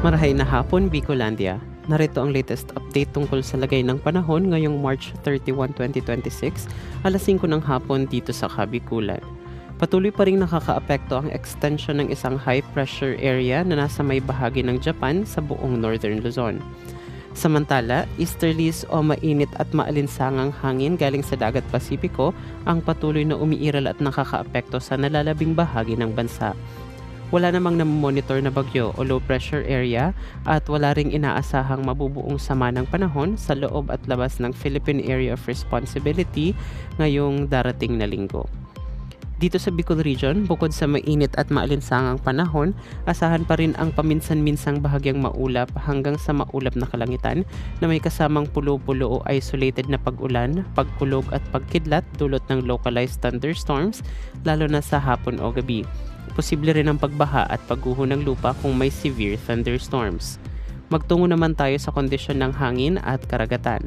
Marahay na hapon, Bicolandia. Narito ang latest update tungkol sa lagay ng panahon ngayong March 31, 2026, alas 5 ng hapon dito sa Kabikulan. Patuloy pa rin nakakaapekto ang extension ng isang high pressure area na nasa may bahagi ng Japan sa buong Northern Luzon. Samantala, easterlies o mainit at maalinsangang hangin galing sa dagat Pasipiko ang patuloy na umiiral at nakakaapekto sa nalalabing bahagi ng bansa. Wala namang namomonitor na bagyo o low pressure area at wala ring inaasahang mabubuong sama ng panahon sa loob at labas ng Philippine Area of Responsibility ngayong darating na linggo. Dito sa Bicol Region, bukod sa mainit at maalinsangang panahon, asahan pa rin ang paminsan-minsang bahagyang maulap hanggang sa maulap na kalangitan na may kasamang pulo-pulo o isolated na pag-ulan, pagkulog at pagkidlat dulot ng localized thunderstorms lalo na sa hapon o gabi. Posible rin ang pagbaha at pagguho ng lupa kung may severe thunderstorms. Magtungo naman tayo sa kondisyon ng hangin at karagatan.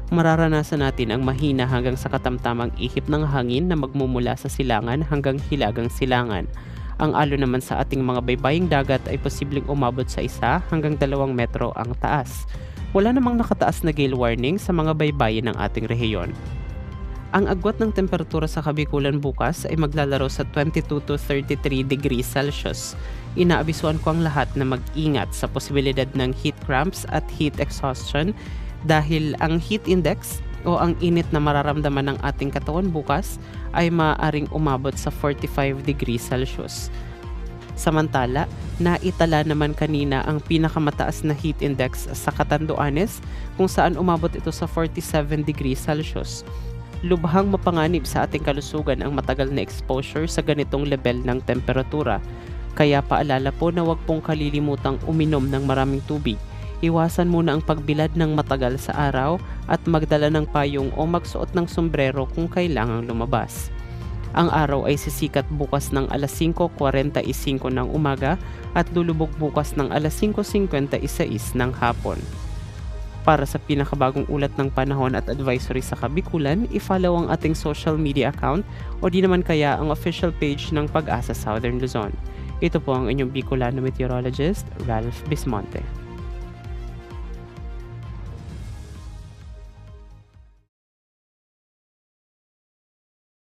Mararanasan natin ang mahina hanggang sa katamtamang ihip ng hangin na magmumula sa silangan hanggang hilagang silangan. Ang alon naman sa ating mga baybaying dagat ay posibleng umabot sa 1 hanggang 2 metro ang taas. Wala namang nakataas na gale warning sa mga baybayin ng ating rehiyon. Ang agwat ng temperatura sa Kabikulan bukas ay maglalaro sa 22 to 33 degrees Celsius. Inaabisuan ko ang lahat na mag-ingat sa posibilidad ng heat cramps at heat exhaustion dahil ang heat index o ang init na mararamdaman ng ating katawan bukas ay maaaring umabot sa 45 degrees Celsius. Samantala, naitala naman kanina ang pinakamataas na heat index sa Catanduanes kung saan umabot ito sa 47 degrees Celsius. Lubhang mapanganib sa ating kalusugan ang matagal na exposure sa ganitong level ng temperatura. Kaya paalala po na huwag pong kalilimutang uminom ng maraming tubig. Iwasan muna ang pagbilad ng matagal sa araw at magdala ng payong o magsuot ng sombrero kung kailangang lumabas. Ang araw ay sisikat bukas ng alas 5:45 ng umaga at lulubog bukas ng alas 5:56 ng hapon. Para sa pinakabagong ulat ng panahon at advisory sa Kabikulan, i-follow ang ating social media account o di naman kaya ang official page ng Pag-asa Southern Luzon. Ito po ang inyong Bicolano meteorologist, Ralph Bismonte.